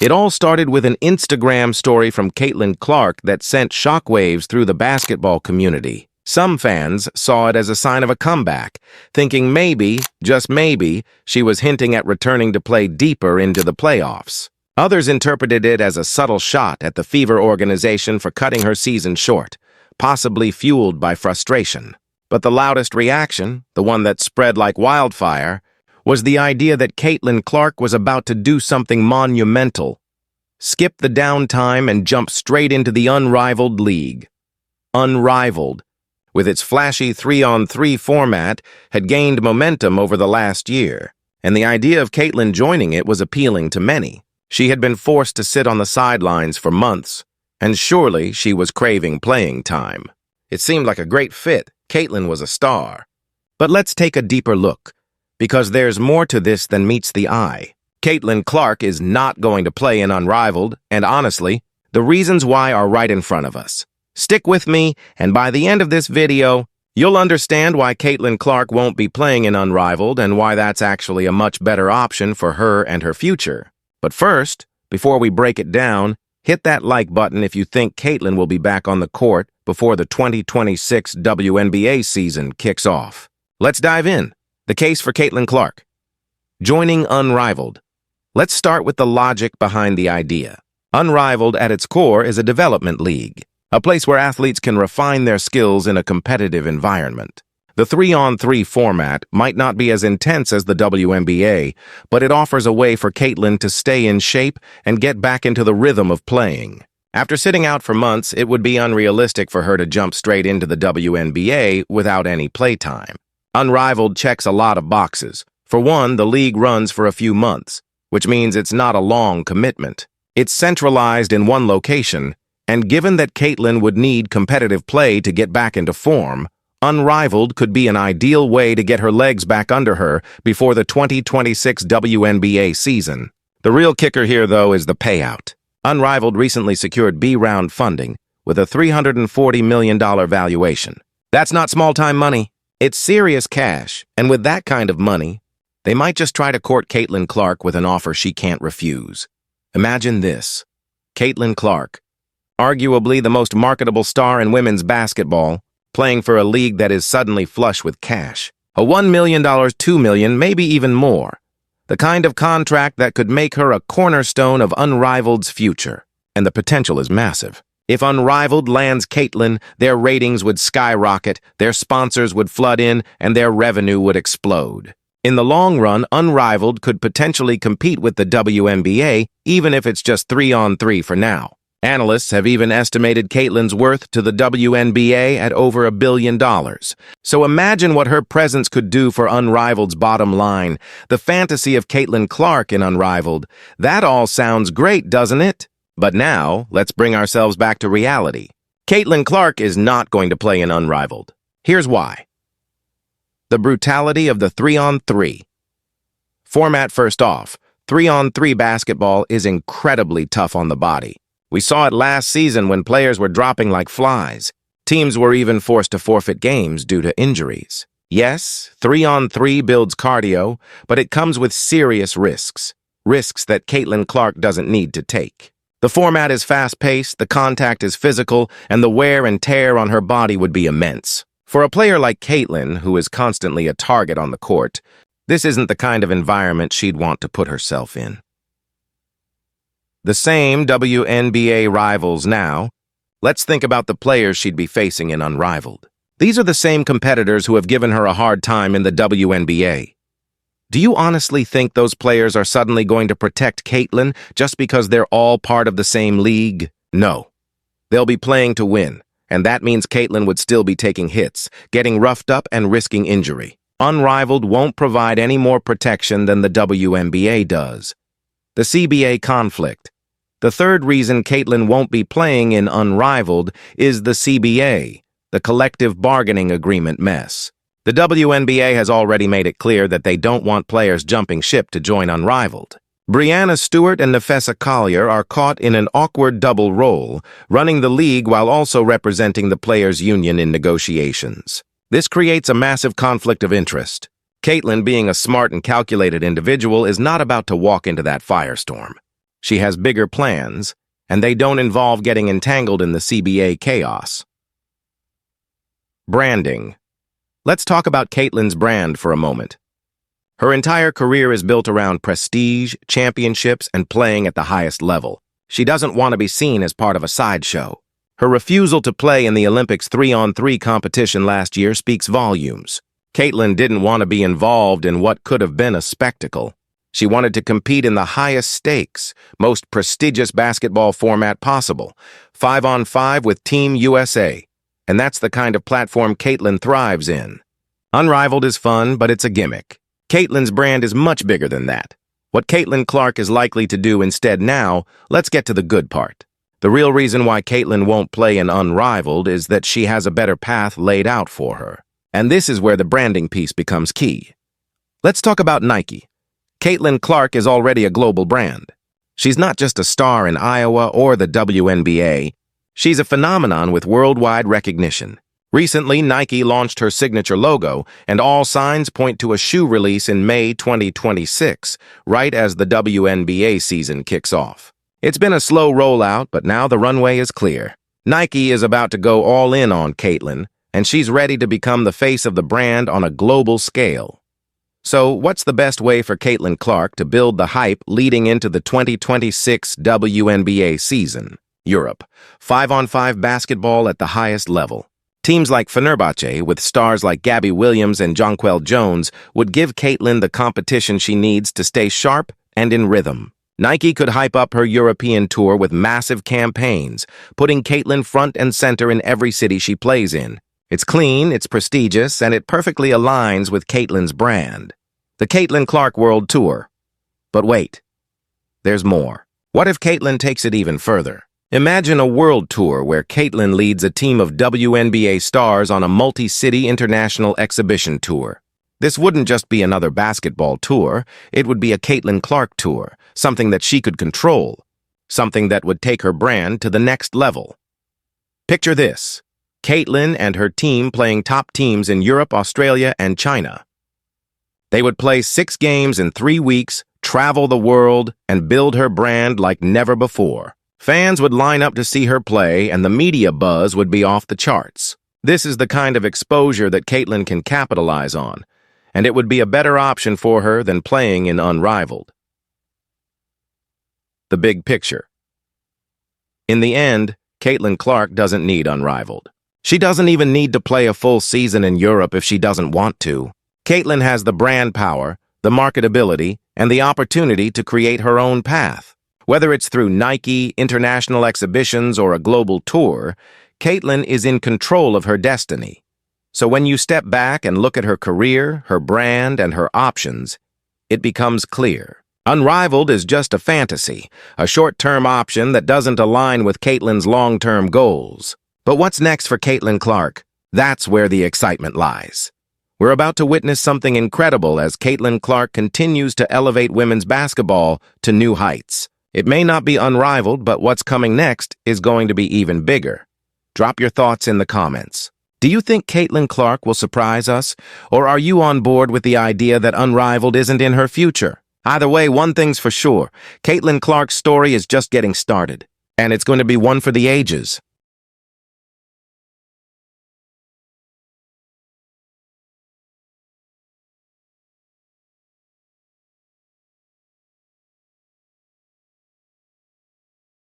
It all started with an Instagram story from Caitlyn Clark that sent shockwaves through the basketball community. Some fans saw it as a sign of a comeback, thinking maybe, just maybe, she was hinting at returning to play deeper into the playoffs. Others interpreted it as a subtle shot at the Fever organization for cutting her season short, possibly fueled by frustration. But the loudest reaction, the one that spread like wildfire, was the idea that Caitlyn Clark was about to do something monumental, skip the downtime and jump straight into the Unrivaled league. Unrivaled, with its flashy 3-on-3 format, had gained momentum over the last year, and the idea of Caitlyn joining it was appealing to many. She had been forced to sit on the sidelines for months, and surely she was craving playing time. It seemed like a great fit. Caitlyn was a star. But let's take a deeper look, because there's more to this than meets the eye. Caitlyn Clark is not going to play in Unrivaled, and honestly, the reasons why are right in front of us. Stick with me, and by the end of this video, you'll understand why Caitlyn Clark won't be playing in Unrivaled and why that's actually a much better option for her and her future. But first, before we break it down, hit that like button if you think Caitlyn will be back on the court before the 2026 WNBA season kicks off. Let's dive in. The case for Caitlyn Clark. Joining Unrivaled. Let's start with the logic behind the idea. Unrivaled at its core is a development league, a place where athletes can refine their skills in a competitive environment. The 3-on-3 format might not be as intense as the WNBA, but it offers a way for Caitlyn to stay in shape and get back into the rhythm of playing. After sitting out for months, it would be unrealistic for her to jump straight into the WNBA without any playtime. Unrivaled checks a lot of boxes. For one, the league runs for a few months, which means it's not a long commitment. It's centralized in one location, and given that Caitlyn would need competitive play to get back into form, Unrivaled could be an ideal way to get her legs back under her before the 2026 WNBA season. The real kicker here, though, is the payout. Unrivaled recently secured B-round funding with a $340 million valuation. That's not small-time money. It's serious cash, and with that kind of money, they might just try to court Caitlyn Clark with an offer she can't refuse. Imagine this. Caitlyn Clark, arguably the most marketable star in women's basketball, playing for a league that is suddenly flush with cash. A $1 million, $2 million, maybe even more. The kind of contract that could make her a cornerstone of Unrivaled's future. And the potential is massive. If Unrivaled lands Caitlyn, their ratings would skyrocket, their sponsors would flood in, and their revenue would explode. In the long run, Unrivaled could potentially compete with the WNBA, even if it's just 3-on-3 for now. Analysts have even estimated Caitlyn's worth to the WNBA at over $1 billion. So imagine what her presence could do for Unrivaled's bottom line. The fantasy of Caitlyn Clark in Unrivaled. That all sounds great, doesn't it? But now, let's bring ourselves back to reality. Caitlyn Clark is not going to play in Unrivaled. Here's why. The brutality of the 3-on-3. Format first off, 3-on-3 basketball is incredibly tough on the body. We saw it last season when players were dropping like flies. Teams were even forced to forfeit games due to injuries. Yes, 3-on-3 builds cardio, but it comes with serious risks. Risks that Caitlyn Clark doesn't need to take. The format is fast-paced, the contact is physical, and the wear and tear on her body would be immense. For a player like Caitlyn, who is constantly a target on the court, this isn't the kind of environment she'd want to put herself in. The same WNBA rivals now. Let's think about the players she'd be facing in Unrivaled. These are the same competitors who have given her a hard time in the WNBA. Do you honestly think those players are suddenly going to protect Caitlyn just because they're all part of the same league? No. They'll be playing to win, and that means Caitlyn would still be taking hits, getting roughed up and risking injury. Unrivaled won't provide any more protection than the WNBA does. The CBA conflict. The third reason Caitlyn won't be playing in Unrivaled is the CBA, the collective bargaining agreement mess. The WNBA has already made it clear that they don't want players jumping ship to join Unrivaled. Brianna Stewart and Nafessa Collier are caught in an awkward double role, running the league while also representing the players' union in negotiations. This creates a massive conflict of interest. Caitlyn, being a smart and calculated individual, is not about to walk into that firestorm. She has bigger plans, and they don't involve getting entangled in the CBA chaos. Branding. Let's talk about Caitlyn's brand for a moment. Her entire career is built around prestige, championships, and playing at the highest level. She doesn't want to be seen as part of a sideshow. Her refusal to play in the Olympics 3-on-3 competition last year speaks volumes. Caitlyn didn't want to be involved in what could have been a spectacle. She wanted to compete in the highest stakes, most prestigious basketball format possible, 5-on-5 with Team USA. And that's the kind of platform Caitlyn thrives in. Unrivaled is fun, but it's a gimmick. Caitlyn's brand is much bigger than that. What Caitlyn Clark is likely to do instead now, let's get to the good part. The real reason why Caitlyn won't play in Unrivaled is that she has a better path laid out for her. And this is where the branding piece becomes key. Let's talk about Nike. Caitlyn Clark is already a global brand. She's not just a star in Iowa or the WNBA. She's a phenomenon with worldwide recognition. Recently, Nike launched her signature logo, and all signs point to a shoe release in May 2026, right as the WNBA season kicks off. It's been a slow rollout, but now the runway is clear. Nike is about to go all in on Caitlyn, and she's ready to become the face of the brand on a global scale. So, what's the best way for Caitlyn Clark to build the hype leading into the 2026 WNBA season? Europe. 5-on-5 basketball at the highest level. Teams like Fenerbahce, with stars like Gabby Williams and Jonquel Jones, would give Caitlyn the competition she needs to stay sharp and in rhythm. Nike could hype up her European tour with massive campaigns, putting Caitlyn front and center in every city she plays in. It's clean, it's prestigious, and it perfectly aligns with Caitlyn's brand. The Caitlyn Clark World Tour. But wait, there's more. What if Caitlyn takes it even further? Imagine a world tour where Caitlyn leads a team of WNBA stars on a multi-city international exhibition tour. This wouldn't just be another basketball tour, it would be a Caitlyn Clark tour, something that she could control, something that would take her brand to the next level. Picture this, Caitlyn and her team playing top teams in Europe, Australia, and China. They would play 6 games in 3 weeks, travel the world, and build her brand like never before. Fans would line up to see her play, and the media buzz would be off the charts. This is the kind of exposure that Caitlyn can capitalize on, and it would be a better option for her than playing in Unrivaled. The big picture. In the end, Caitlyn Clark doesn't need Unrivaled. She doesn't even need to play a full season in Europe if she doesn't want to. Caitlyn has the brand power, the marketability, and the opportunity to create her own path. Whether it's through Nike, international exhibitions, or a global tour, Caitlyn is in control of her destiny. So when you step back and look at her career, her brand, and her options, it becomes clear. Unrivaled is just a fantasy, a short-term option that doesn't align with Caitlyn's long-term goals. But what's next for Caitlyn Clark? That's where the excitement lies. We're about to witness something incredible as Caitlyn Clark continues to elevate women's basketball to new heights. It may not be Unrivaled, but what's coming next is going to be even bigger. Drop your thoughts in the comments. Do you think Caitlyn Clark will surprise us, or are you on board with the idea that Unrivaled isn't in her future? Either way, one thing's for sure, Caitlyn Clark's story is just getting started, and it's going to be one for the ages.